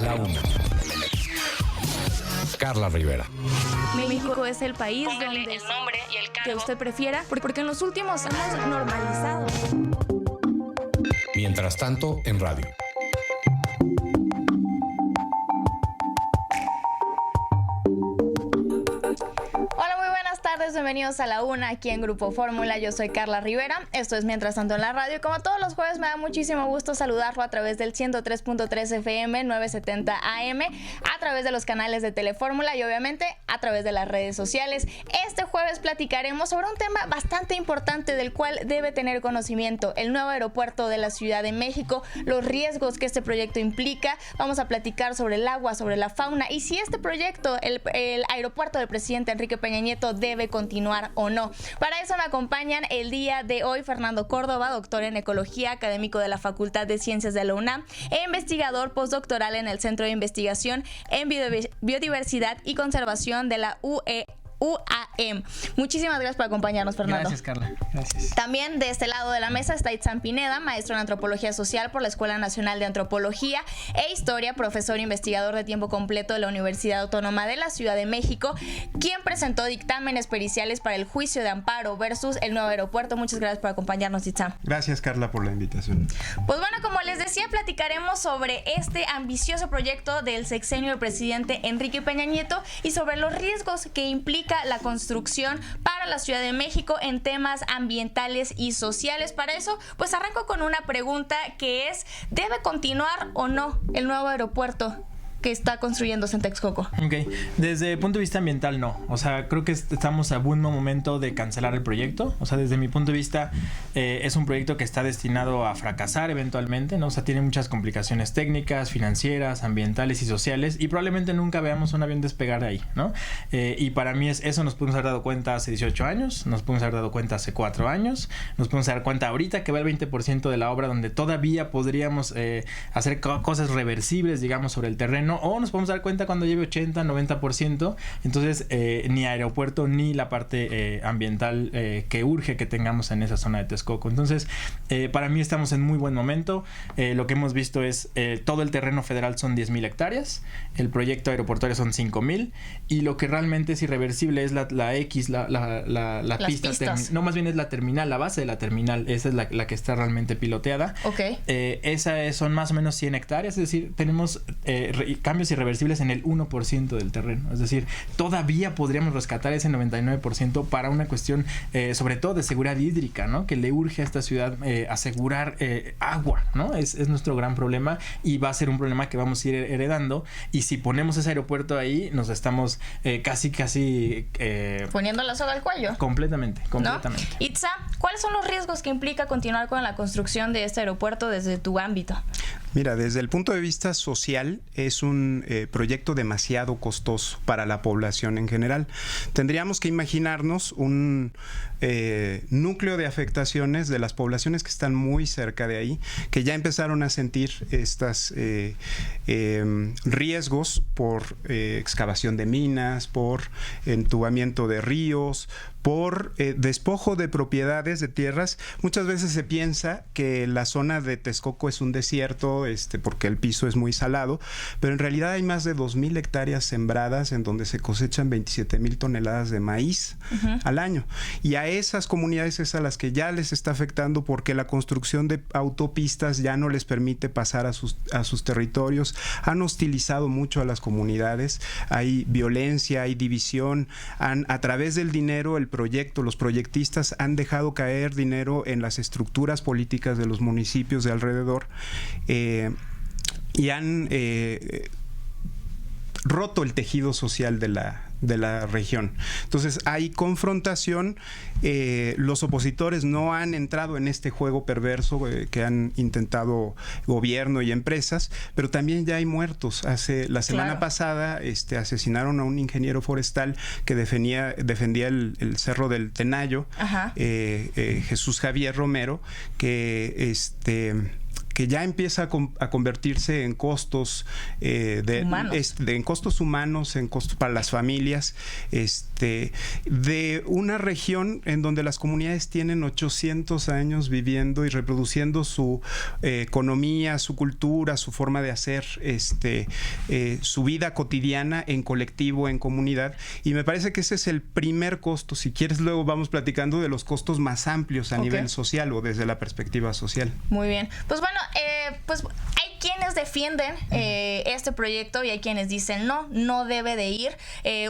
la una. Carla Rivera. México es el país Póngale donde el nombre y el cargo que usted prefiera, porque en los últimos hemos normalizado. Mientras tanto, en radio. Bienvenidos a La Una, aquí en Grupo Fórmula. Yo soy Carla Rivera, esto es Mientras Tanto en la Radio. Como todos los jueves, me da muchísimo gusto saludarlo a través del 103.3 FM, 970 AM, a través de los canales de Telefórmula y obviamente a través de las redes sociales. Este jueves platicaremos sobre un tema bastante importante del cual debe tener conocimiento: el nuevo aeropuerto de la Ciudad de México, los riesgos que este proyecto implica. Vamos a platicar sobre el agua, sobre la fauna y si este proyecto, el aeropuerto del presidente Enrique Peña Nieto, debe continuar o no. Para eso me acompañan el día de hoy Fernando Córdoba, doctor en Ecología, académico de la Facultad de Ciencias de la UNAM e investigador postdoctoral en el Centro de Investigación en Biodiversidad y Conservación de la UAM. Muchísimas gracias por acompañarnos, Fernando. Gracias, Carla. Gracias. También de este lado de la mesa está Itzam Pineda, maestro en Antropología Social por la Escuela Nacional de Antropología e Historia, profesor investigador de tiempo completo de la Universidad Autónoma de la Ciudad de México, quien presentó dictámenes periciales para el juicio de amparo versus el nuevo aeropuerto. Muchas gracias por acompañarnos, Itzam. Gracias, Carla, por la invitación. Pues bueno, como les decía, platicaremos sobre este ambicioso proyecto del sexenio del presidente Enrique Peña Nieto y sobre los riesgos que implica la construcción para la Ciudad de México en temas ambientales y sociales. Para eso, pues arranco con una pregunta que es: ¿debe continuar o no el nuevo aeropuerto que está construyéndose en Texcoco? Ok, desde el punto de vista ambiental no, o sea, creo que estamos a buen momento de cancelar el proyecto. O sea, desde mi punto de vista es un proyecto que está destinado a fracasar eventualmente, ¿no? O sea, tiene muchas complicaciones técnicas, financieras, ambientales y sociales, y probablemente nunca veamos un avión despegar de ahí, ¿no? Y para mí eso nos pudimos haber dado cuenta hace 18 años, nos pudimos haber dado cuenta hace 4 años, nos pudimos dar cuenta ahorita que va el 20% de la obra, donde todavía podríamos hacer cosas reversibles, digamos, sobre el terreno, o nos podemos dar cuenta cuando lleve 80, 90%. Entonces, ni aeropuerto ni la parte ambiental que urge que tengamos en esa zona de Texcoco. Entonces, para mí estamos en muy buen momento. Lo que hemos visto es todo el terreno federal son 10,000 hectáreas, el proyecto aeroportuario son 5,000, y lo que realmente es irreversible es la pista. No, más bien es la terminal, la base de la terminal. Esa es la que está realmente piloteada. Okay. Esa son más o menos 100 hectáreas, es decir, tenemos cambios irreversibles en el 1% del terreno. Es decir, todavía podríamos rescatar ese 99% para una cuestión sobre todo de seguridad hídrica, ¿no? Que le urge a esta ciudad asegurar agua, ¿no? Es nuestro gran problema y va a ser un problema que vamos a ir heredando, y si ponemos ese aeropuerto ahí nos estamos casi poniendo la soga al cuello. Completamente. ¿No? Itza, ¿cuáles son los riesgos que implica continuar con la construcción de este aeropuerto desde tu ámbito? Mira, desde el punto de vista social es un proyecto demasiado costoso para la población en general. Tendríamos que imaginarnos un núcleo de afectaciones de las poblaciones que están muy cerca de ahí, que ya empezaron a sentir estos riesgos por excavación de minas, por entubamiento de ríos, por despojo de propiedades de tierras. Muchas veces se piensa que la zona de Texcoco es un desierto, porque el piso es muy salado, pero en realidad hay más de 2,000 hectáreas sembradas en donde se cosechan 27,000 toneladas de maíz al año. Y a esas comunidades es a las que ya les está afectando, porque la construcción de autopistas ya no les permite pasar a sus territorios. Han hostilizado mucho a las comunidades, hay violencia, hay división, a través del dinero los proyectistas han dejado caer dinero en las estructuras políticas de los municipios de alrededor y han roto el tejido social de la región. Entonces hay confrontación. Los opositores no han entrado en este juego perverso que han intentado gobierno y empresas, pero también ya hay muertos. La semana pasada asesinaron a un ingeniero forestal que defendía el Cerro del Tenayo, Jesús Javier Romero, que que ya empieza a convertirse en costos en costos humanos, en costos para las familias, de una región en donde las comunidades tienen 800 años viviendo y reproduciendo su economía, su cultura, su forma de hacer, su vida cotidiana en colectivo, en comunidad. Y me parece que ese es el primer costo. Si quieres, luego vamos platicando de los costos más amplios a nivel social o desde la perspectiva social. Muy bien. Pues bueno, pues hay quienes defienden este proyecto y hay quienes dicen no debe de ir.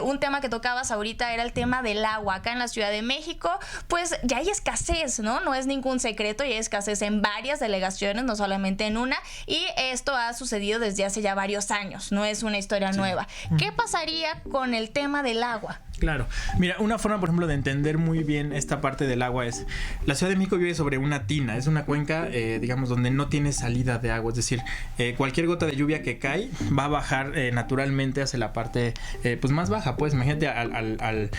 Un tema que tocabas ahorita era el tema del agua. Acá en la Ciudad de México, pues ya hay escasez, ¿no? No es ningún secreto, ya hay escasez en varias delegaciones, no solamente en una, y esto ha sucedido desde hace ya varios años, no es una historia nueva. ¿Qué pasaría con el tema del agua? Claro. Mira, una forma, por ejemplo, de entender muy bien esta parte del agua es... La Ciudad de México vive sobre una tina. Es una cuenca, digamos, donde no tiene salida de agua. Es decir, cualquier gota de lluvia que cae va a bajar naturalmente hacia la parte pues más baja. Pues imagínate al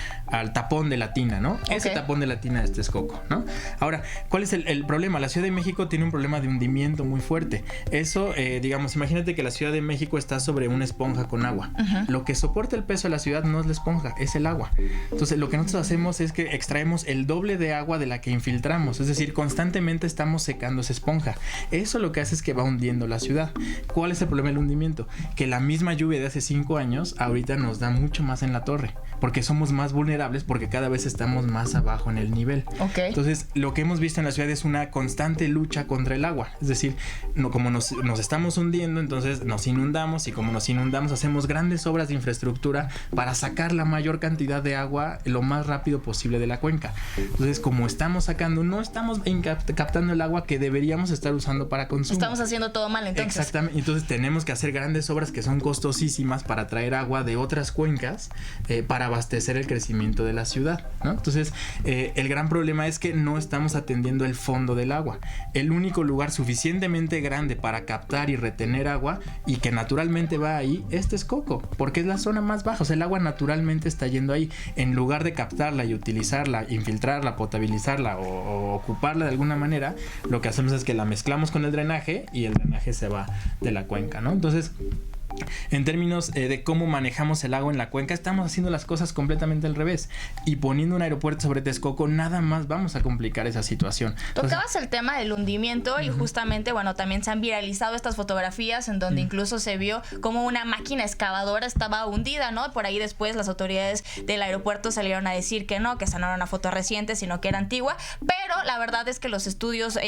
tapón de la tina, ¿no? Ese tapón de la tina de Texcoco, ¿no? Ahora, ¿cuál es el problema? La Ciudad de México tiene un problema de hundimiento muy fuerte. Eso, digamos, imagínate que la Ciudad de México está sobre una esponja con agua. Lo que soporta el peso de la ciudad no es la esponja, es el agua. Entonces lo que nosotros hacemos es que extraemos el doble de agua de la que infiltramos, es decir, constantemente estamos secando esa esponja. Eso lo que hace es que va hundiendo la ciudad. ¿Cuál es el problema del hundimiento? Que la misma lluvia de hace 5 años ahorita nos da mucho más en la torre, porque somos más vulnerables, porque cada vez estamos más abajo en el nivel. Entonces lo que hemos visto en la ciudad es una constante lucha contra el agua, es decir, como nos estamos hundiendo, entonces nos inundamos, y como nos inundamos hacemos grandes obras de infraestructura para sacar la mayor cantidad de agua lo más rápido posible de la cuenca. Entonces, como estamos sacando, no estamos captando el agua que deberíamos estar usando para consumo. Estamos haciendo todo mal, entonces. Exactamente. Entonces tenemos que hacer grandes obras que son costosísimas para traer agua de otras cuencas para abastecer el crecimiento de la ciudad, ¿no? Entonces, el gran problema es que no estamos atendiendo el fondo del agua. El único lugar suficientemente grande para captar y retener agua y que naturalmente va ahí es Texcoco, porque es la zona más baja. O sea, el agua naturalmente está yendo ahí. En lugar de captarla y utilizarla, infiltrarla, potabilizarla o ocuparla de alguna manera, lo que hacemos es que la mezclamos con el drenaje y el drenaje se va de la cuenca, ¿no? Entonces, en términos de cómo manejamos el agua en la cuenca, estamos haciendo las cosas completamente al revés, y poniendo un aeropuerto sobre Texcoco nada más vamos a complicar esa situación. Tocabas el tema del hundimiento y justamente, bueno, también se han viralizado estas fotografías en donde incluso se vio como una máquina excavadora estaba hundida, ¿no? Por ahí después las autoridades del aeropuerto salieron a decir que no, que esa no era una foto reciente, sino que era antigua, pero la verdad es que los estudios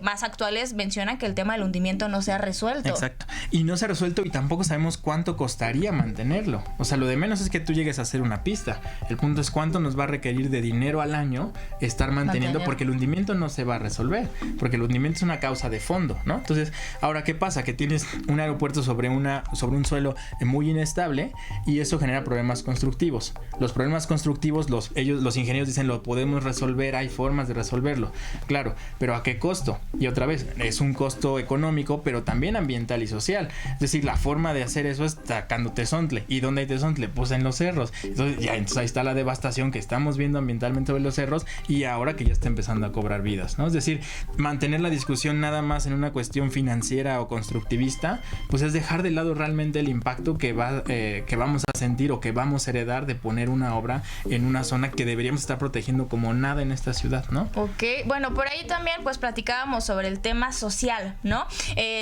más actuales mencionan que el tema del hundimiento no se ha resuelto. Exacto, y no se ha resuelto, y tampoco sabemos cuánto costaría mantenerlo. O sea, lo de menos es que tú llegues a hacer una pista. El punto es cuánto nos va a requerir de dinero al año estar manteniendo, porque el hundimiento no se va a resolver, porque el hundimiento es una causa de fondo, ¿no? Entonces, ahora, ¿qué pasa? Que tienes un aeropuerto sobre un suelo muy inestable, y eso genera problemas constructivos. Los problemas constructivos, los ingenieros dicen, lo podemos resolver, hay formas de resolverlo. Claro, pero ¿a qué costo? Y otra vez, es un costo económico, pero también ambiental y social. Es decir, la forma de hacer eso es sacando tezontle. ¿Y dónde hay tezontle? Pues en los cerros. Entonces ahí está la devastación que estamos viendo ambientalmente sobre los cerros, y ahora que ya está empezando a cobrar vidas, ¿no? Es decir, mantener la discusión nada más en una cuestión financiera o constructivista, pues es dejar de lado realmente el impacto que vamos a sentir o que vamos a heredar de poner una obra en una zona que deberíamos estar protegiendo como nada en esta ciudad, ¿no? Ok, bueno, por ahí también pues platicábamos sobre el tema social, ¿no?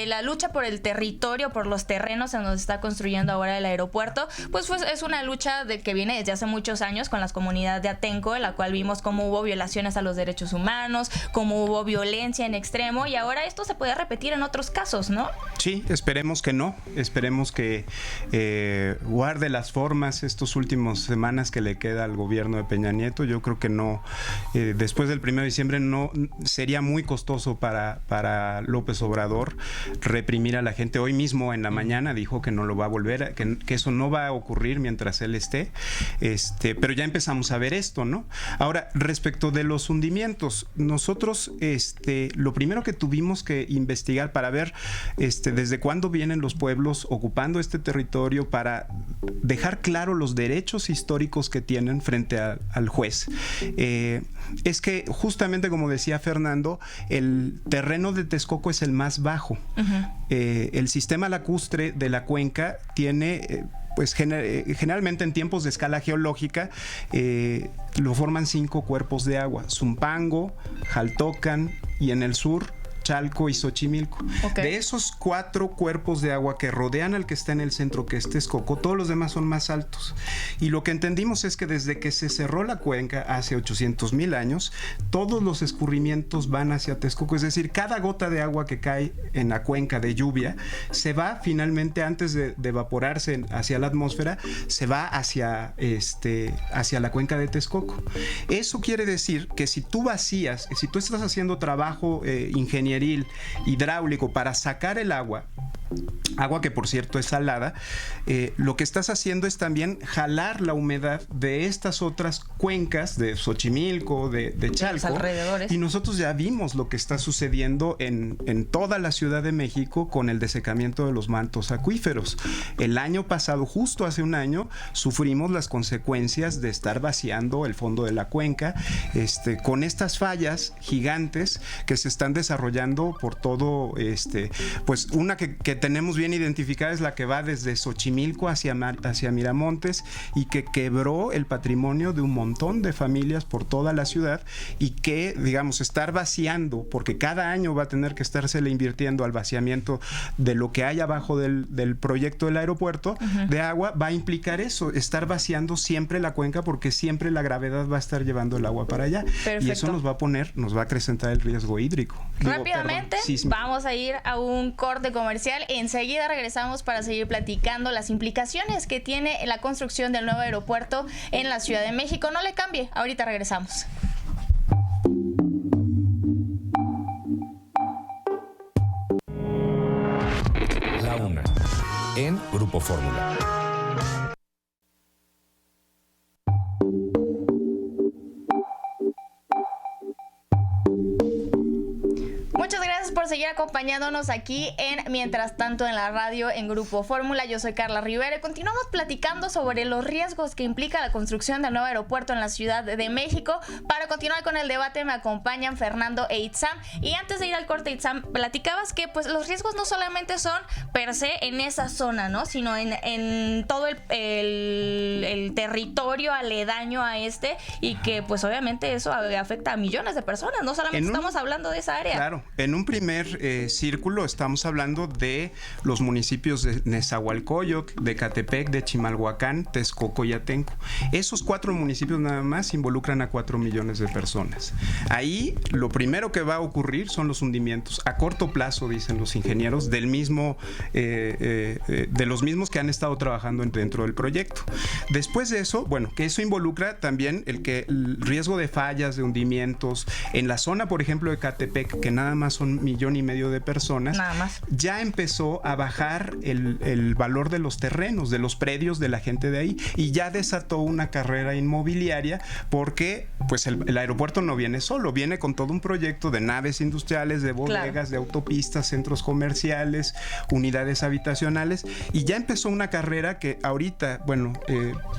La lucha por el territorio, por los terrenos en donde se está construyendo ahora el aeropuerto, pues es una lucha que viene desde hace muchos años con las comunidades de Atenco, en la cual vimos cómo hubo violaciones a los derechos humanos, cómo hubo violencia en extremo, y ahora esto se puede repetir en otros casos, ¿no? Sí, esperemos que no, esperemos que guarde las formas estos últimos semanas que le queda al gobierno de Peña Nieto. Yo creo que no, después del 1 de diciembre no sería muy costoso para López Obrador reprimir a la gente. Hoy mismo en la mañana dijo que no lo va a volver, que eso no va a ocurrir mientras él esté, pero ya empezamos a ver esto, ¿no? Ahora, respecto de los hundimientos, nosotros lo primero que tuvimos que investigar para ver desde cuándo vienen los pueblos ocupando este territorio, para dejar claro los derechos históricos que tienen frente al juez. es que justamente como decía Fernando, el terreno de Texcoco es el más bajo. El sistema lacustre de la cuenca tiene... pues generalmente en tiempos de escala geológica lo forman 5 cuerpos de agua: Zumpango, Jaltocan y en el sur Chalco y Xochimilco. De esos 4 cuerpos de agua que rodean al que está en el centro, que es Texcoco, todos los demás son más altos. Y lo que entendimos es que desde que se cerró la cuenca hace 800,000 años, todos los escurrimientos van hacia Texcoco. Es decir, cada gota de agua que cae en la cuenca de lluvia se va finalmente, antes de evaporarse hacia la atmósfera, se va hacia la cuenca de Texcoco. Eso quiere decir que si tú vacías, si tú estás haciendo trabajo ingenieril, hidráulico, para sacar el agua que por cierto es salada, lo que estás haciendo es también jalar la humedad de estas otras cuencas, de Xochimilco, de Chalco, los alrededores. Y nosotros ya vimos lo que está sucediendo en toda la Ciudad de México con el desecamiento de los mantos acuíferos. El año pasado, justo hace un año, sufrimos las consecuencias de estar vaciando el fondo de la cuenca, con estas fallas gigantes que se están desarrollando por todo, pues una que tenemos bien identificada es la que va desde Xochimilco hacia Miramontes, y que quebró el patrimonio de un montón de familias por toda la ciudad, y que, digamos, estar vaciando, porque cada año va a tener que estársele invirtiendo al vaciamiento de lo que hay abajo del proyecto del aeropuerto de agua, va a implicar eso, estar vaciando siempre la cuenca, porque siempre la gravedad va a estar llevando el agua para allá. Perfecto. Y eso nos va a acrecentar el riesgo hídrico. Rápidamente vamos a ir a un corte comercial. Enseguida regresamos para seguir platicando las implicaciones que tiene la construcción del nuevo aeropuerto en la Ciudad de México. No le cambie, ahorita regresamos. La Una, en Grupo Fórmula. Muchas gracias por seguir acompañándonos aquí en Mientras Tanto en la radio en Grupo Fórmula. Yo soy Carla Rivera y continuamos platicando sobre los riesgos que implica la construcción del nuevo aeropuerto en la Ciudad de México. Para continuar con el debate me acompañan Fernando e Itzam. Y antes de ir al corte, Itzam, platicabas que pues los riesgos no solamente son per se en esa zona, ¿no? Sino en todo el territorio aledaño a y que pues obviamente eso afecta a millones de personas. No solamente estamos hablando de esa área. Claro. En un primer círculo estamos hablando de los municipios de Nezahualcóyotl, de Ecatepec, de Chimalhuacán, Texcoco y Atenco. Esos 4 municipios nada más involucran a 4 millones de personas. Ahí lo primero que va a ocurrir son los hundimientos a corto plazo, dicen los ingenieros, de los mismos que han estado trabajando dentro del proyecto. Después de eso, bueno, que eso involucra también el riesgo de fallas, de hundimientos. En la zona, por ejemplo, de Ecatepec, que nada más son 1,5 millones de personas, nada más, ya empezó a bajar el valor de los terrenos, de los predios de la gente de ahí, y ya desató una carrera inmobiliaria, porque pues el aeropuerto no viene solo, viene con todo un proyecto de naves industriales, de bodegas, claro, de autopistas, centros comerciales, unidades habitacionales, y ya empezó una carrera que ahorita, bueno,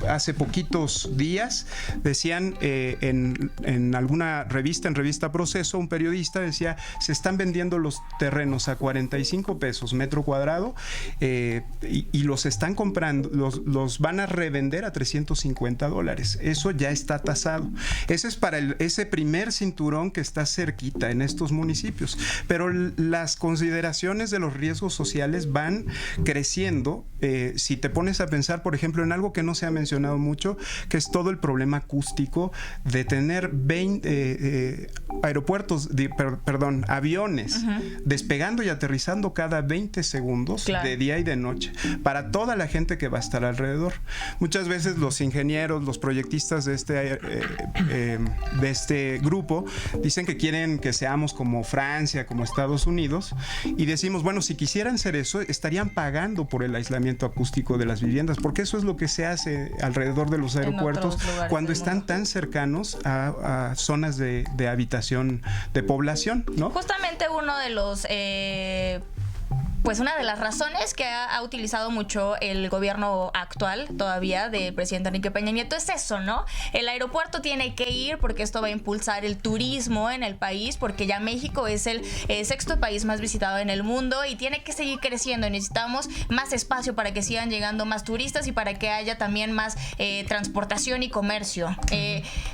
hace poquitos días decían en alguna revista, en Revista Proceso, un periodista decía: se están vendiendo los terrenos a 45 pesos metro cuadrado, y los están comprando, los van a revender a $350. Eso ya está tasado. Ese es para ese primer cinturón que está cerquita en estos municipios. Pero las consideraciones de los riesgos sociales van creciendo. Si te pones a pensar, por ejemplo, en algo que no se ha mencionado mucho, que es todo el problema acústico de tener 20 aviones despegando y aterrizando cada 20 segundos, claro, de día y de noche, para toda la gente que va a estar alrededor. Muchas veces los ingenieros, los proyectistas de este grupo dicen que quieren que seamos como Francia, como Estados Unidos, y decimos, bueno, si quisieran ser eso, estarían pagando por el aislamiento acústico de las viviendas, porque eso es lo que se hace alrededor de los aeropuertos cuando están tan cercanos a zonas de habitación, de población, ¿no? Justamente uno de los pues una de las razones que ha utilizado mucho el gobierno actual todavía del presidente Enrique Peña Nieto es eso, ¿no? El aeropuerto tiene que ir porque esto va a impulsar el turismo en el país, porque ya México es el sexto país más visitado en el mundo y tiene que seguir creciendo. Necesitamos más espacio para que sigan llegando más turistas y para que haya también más transportación y comercio.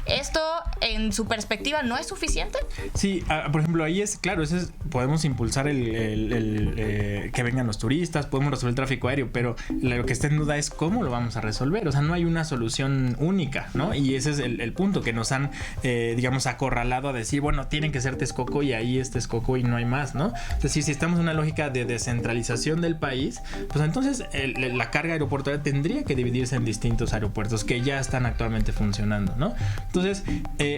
¿Esto en su perspectiva no es suficiente? Sí, por ejemplo, ahí es, claro, podemos impulsar que vengan los turistas, podemos resolver el tráfico aéreo, pero lo que está en duda es cómo lo vamos a resolver. O sea, no hay una solución única, ¿no? Y ese es el punto, que nos han, digamos, acorralado a decir, bueno, tienen que ser Texcoco y ahí es Texcoco y no hay más, ¿no? Es decir, si estamos en una lógica de descentralización del país, pues entonces la carga aeroportuaria tendría que dividirse en distintos aeropuertos que ya están actualmente funcionando, ¿no? Entonces,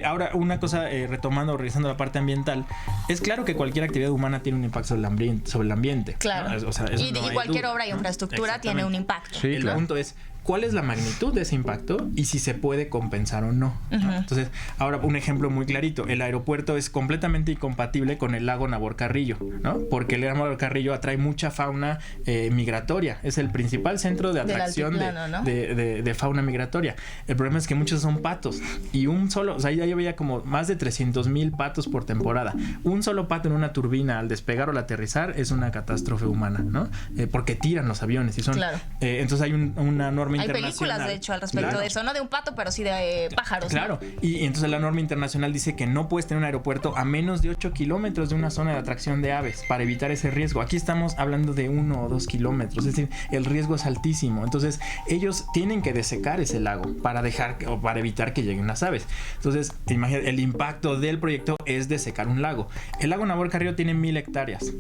ahora una cosa, revisando la parte ambiental, es claro que cualquier actividad humana tiene un impacto sobre el ambiente. Claro. ¿No? O sea, y cualquier obra de infraestructura tiene un impacto. Sí, el punto es cuál es la magnitud de ese impacto y si se puede compensar o no. ¿No? Entonces, ahora un ejemplo muy clarito. El aeropuerto es completamente incompatible con el lago Nabor Carrillo, ¿no? Porque el lago Nabor Carrillo atrae mucha fauna migratoria. Es el principal centro de atracción de fauna migratoria. El problema es que muchos son patos y un solo, o sea, ya veía como más de 300,000 patos por temporada. Un solo pato en una turbina al despegar o al aterrizar es una catástrofe humana, ¿no? Porque tiran los aviones y son... Claro. Entonces hay una norma hay internacional. películas, de hecho, al respecto de eso, no de un pato, pero sí de pájaros. Claro, ¿no? Y entonces la norma internacional dice que no puedes tener un aeropuerto a menos de 8 kilómetros de una zona de atracción de aves para evitar ese riesgo. Aquí estamos hablando de 1 o 2 kilómetros, es decir, el riesgo es altísimo. Entonces ellos tienen que desecar ese lago para evitar que lleguen las aves. Entonces, imagínate, el impacto del proyecto es desecar un lago. El lago Nabor Carrillo tiene 1,000 hectáreas.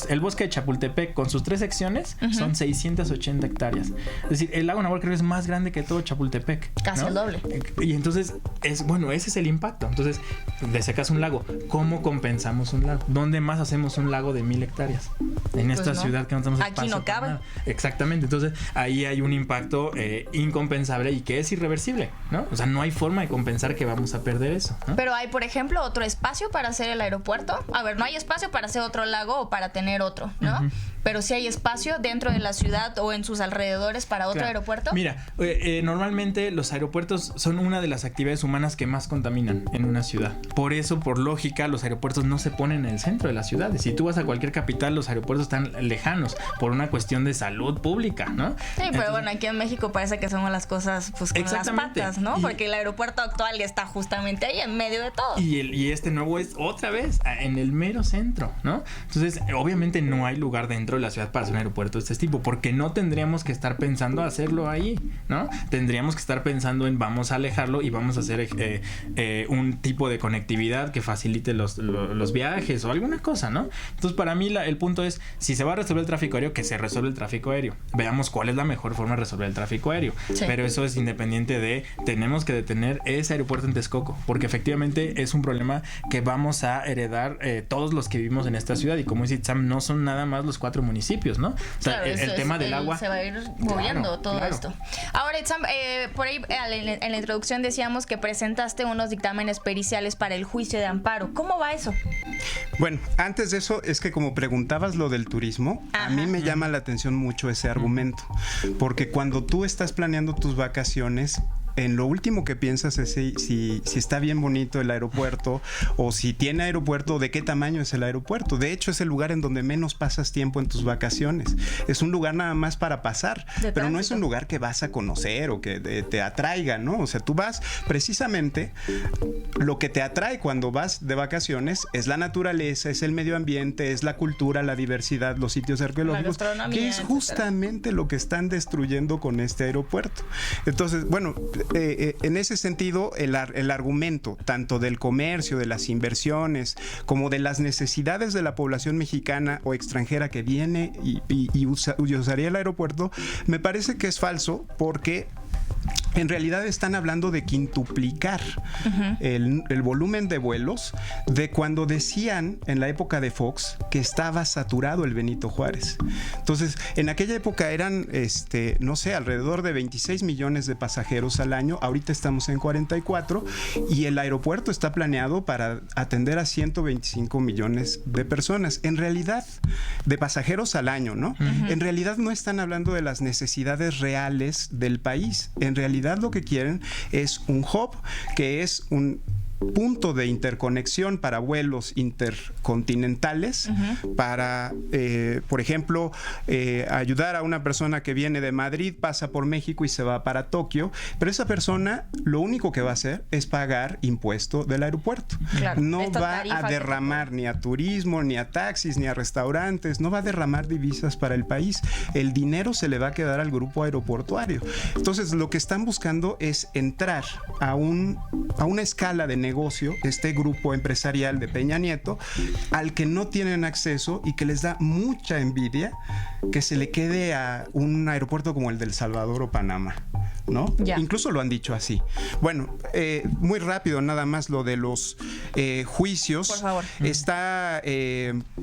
El bosque de Chapultepec con sus 3 secciones son 680 hectáreas. Es decir, el lago Nabor Carrillo es más grande que todo Chapultepec. Casi, ¿no? El doble. Y entonces, ese es el impacto. Entonces, desecas un lago. ¿Cómo compensamos un lago? ¿Dónde más hacemos un lago de 1,000 hectáreas? En esta ciudad que no tenemos espacio. Aquí no cabe. Nada. Exactamente. Entonces, ahí hay un impacto incompensable y que es irreversible, ¿no? O sea, no hay forma de compensar que vamos a perder eso, ¿no? Pero hay, por ejemplo, otro espacio para hacer el aeropuerto. A ver, no hay espacio para hacer otro lago o para tener otro, ¿no? Pero sí hay espacio dentro de la ciudad o en sus alrededores para otro aeropuerto. Mira, normalmente los aeropuertos son una de las actividades humanas que más contaminan en una ciudad. Por eso, por lógica, los aeropuertos no se ponen en el centro de las ciudades. Si tú vas a cualquier capital, los aeropuertos están lejanos por una cuestión de salud pública, ¿no? Sí, pero bueno, aquí en México parece que somos las cosas pues con las patas, ¿no? Porque el aeropuerto actual está justamente ahí en medio de todo. Y este nuevo es otra vez en el mero centro, ¿no? Entonces, obviamente no hay lugar dentro de la ciudad para hacer un aeropuerto de este tipo, porque no tendríamos que estar pensando hacerlo ahí, ¿no? Tendríamos que estar pensando en vamos a alejarlo y vamos a hacer un tipo de conectividad que facilite los viajes o alguna cosa, ¿no? Entonces, para mí el punto es, si se va a resolver el tráfico aéreo, que se resuelve el tráfico aéreo. Veamos cuál es la mejor forma de resolver el tráfico aéreo. Sí. Pero eso es independiente de, tenemos que detener ese aeropuerto en Texcoco, porque efectivamente es un problema que vamos a heredar todos los que vivimos en esta ciudad, y como dice Sam, no son nada más los 4 municipios, ¿no? O sea, claro, el tema del agua se va a ir moviendo todo esto. Ahora, Sam, por ahí en la introducción decíamos que presentaste unos dictámenes periciales para el juicio de amparo. ¿Cómo va eso? Bueno, antes de eso, es que como preguntabas lo del turismo, a mí me llama la atención mucho ese argumento, porque cuando tú estás planeando tus vacaciones, en lo último que piensas es si está bien bonito el aeropuerto, o si tiene aeropuerto, de qué tamaño es el aeropuerto. De hecho, es el lugar en donde menos pasas tiempo en tus vacaciones. Es un lugar nada más para pasar, pero no es un lugar que vas a conocer o que te atraiga, ¿no? O sea, tú vas, precisamente, lo que te atrae cuando vas de vacaciones es la naturaleza, es el medio ambiente, es la cultura, la diversidad, los sitios arqueológicos, que es justamente lo que están destruyendo con este aeropuerto. Entonces, bueno, en ese sentido, el argumento tanto del comercio, de las inversiones, como de las necesidades de la población mexicana o extranjera que viene y usaría el aeropuerto, me parece que es falso, porque en realidad están hablando de quintuplicar el volumen de vuelos de cuando decían en la época de Fox que estaba saturado el Benito Juárez. Entonces, en aquella época eran, no sé, alrededor de 26 millones de pasajeros al año. Ahorita estamos en 44 y el aeropuerto está planeado para atender a 125 millones de personas. En realidad, de pasajeros al año, ¿no? En realidad no están hablando de las necesidades reales del país. En realidad lo que quieren es un hub, que es un punto de interconexión para vuelos intercontinentales, para, por ejemplo, ayudar a una persona que viene de Madrid, pasa por México y se va para Tokio, pero esa persona lo único que va a hacer es pagar impuesto del aeropuerto. Claro, no va a derramar ni a turismo, ni a taxis, ni a restaurantes, no va a derramar divisas para el país. El dinero se le va a quedar al grupo aeroportuario. Entonces, lo que están buscando es entrar a una escala de negocio, este grupo empresarial de Peña Nieto, al que no tienen acceso y que les da mucha envidia que se le quede a un aeropuerto como el de El Salvador o Panamá, ¿no? Ya. Incluso lo han dicho así. Bueno, muy rápido nada más lo de los juicios. Por favor. Está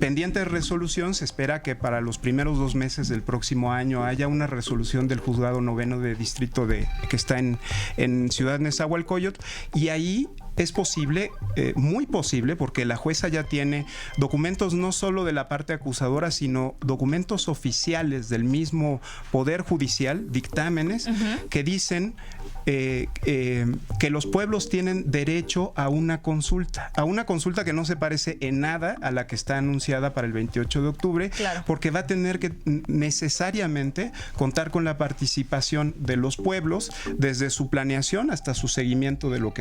pendiente de resolución. Se espera que para los primeros 2 meses del próximo año haya una resolución del Juzgado Noveno de Distrito que está en Ciudad Nezahualcóyotl, y ahí es posible, muy posible, porque la jueza ya tiene documentos no solo de la parte acusadora, sino documentos oficiales del mismo Poder Judicial, dictámenes, que dicen que los pueblos tienen derecho a una consulta que no se parece en nada a la que está anunciada para el 28 de octubre, claro, porque va a tener que necesariamente contar con la participación de los pueblos desde su planeación hasta su seguimiento de lo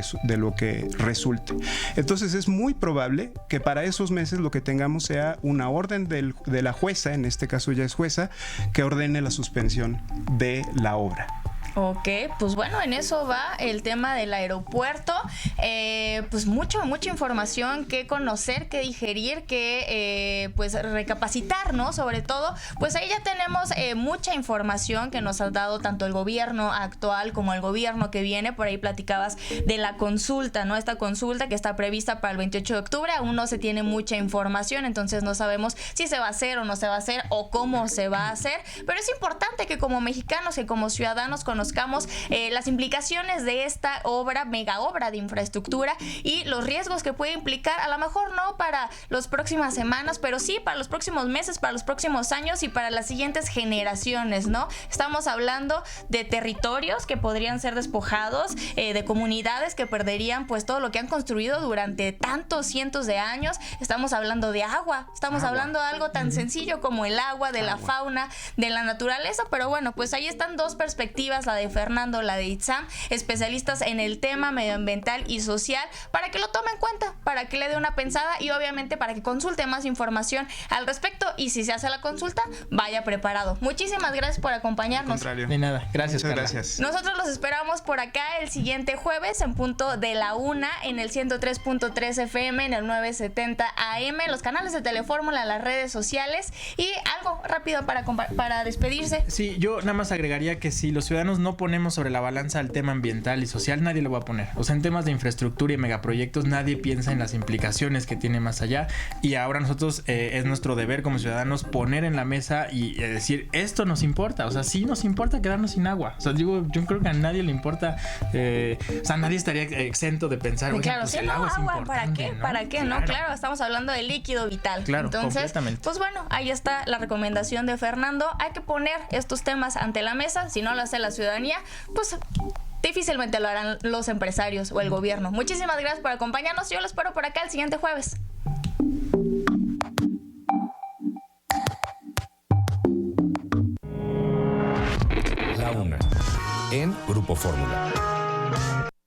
que resulte. Entonces es muy probable que para esos meses lo que tengamos sea una orden de la jueza, en este caso ya es jueza, que ordene la suspensión de la obra. Ok, pues bueno, en eso va el tema del aeropuerto. Pues mucha información que conocer, que digerir, que pues recapacitar, ¿no? Sobre todo, pues ahí ya tenemos mucha información que nos ha dado tanto el gobierno actual como el gobierno que viene. Por ahí platicabas de la consulta, ¿no? Esta consulta que está prevista para el 28 de octubre, aún no se tiene mucha información, entonces no sabemos si se va a hacer o no se va a hacer o cómo se va a hacer, pero es importante que como mexicanos, que como ciudadanos conozcamos las implicaciones de esta mega obra de infraestructura y los riesgos que puede implicar, a lo mejor no para las próximas semanas, pero sí para los próximos meses, para los próximos años y para las siguientes generaciones, ¿no? Estamos hablando de territorios que podrían ser despojados, de comunidades que perderían pues todo lo que han construido durante tantos cientos de años. Estamos hablando de agua, hablando de algo tan sencillo como el agua, de la fauna, de la naturaleza, pero bueno, pues ahí están dos perspectivas, la de Fernando, la de Itzam, especialistas en el tema medioambiental y social, para que lo tome en cuenta, para que le dé una pensada y obviamente para que consulte más información al respecto, y si se hace la consulta, vaya preparado. Muchísimas gracias por acompañarnos. De nada, gracias. Gracias. Nosotros los esperamos por acá el siguiente jueves en punto de la 1 en el 103.3 FM, en el 970 AM, los canales de Telefórmula, las redes sociales. Y algo rápido para despedirse. Sí, yo nada más agregaría que si los ciudadanos no ponemos sobre la balanza el tema ambiental y social, nadie lo va a poner. O sea, en temas de infraestructura y megaproyectos, nadie piensa en las implicaciones que tiene más allá. Y ahora nosotros es nuestro deber como ciudadanos poner en la mesa y decir, esto nos importa. O sea, sí nos importa quedarnos sin agua. O sea, yo creo que a nadie le importa. O sea, nadie estaría exento de pensar, claro, pues sí, el agua es importante, ¿para qué? ¿no? ¿Para qué? Claro. No, claro, estamos hablando de líquido vital. Claro, entonces, completamente. pues bueno, ahí está la recomendación de Fernando. Hay que poner estos temas ante la mesa. Si no lo hace la ciudadanía, pues difícilmente lo harán los empresarios o el gobierno. Muchísimas gracias por acompañarnos. Yo lo espero por acá el siguiente jueves. La Una, en Grupo Fórmula.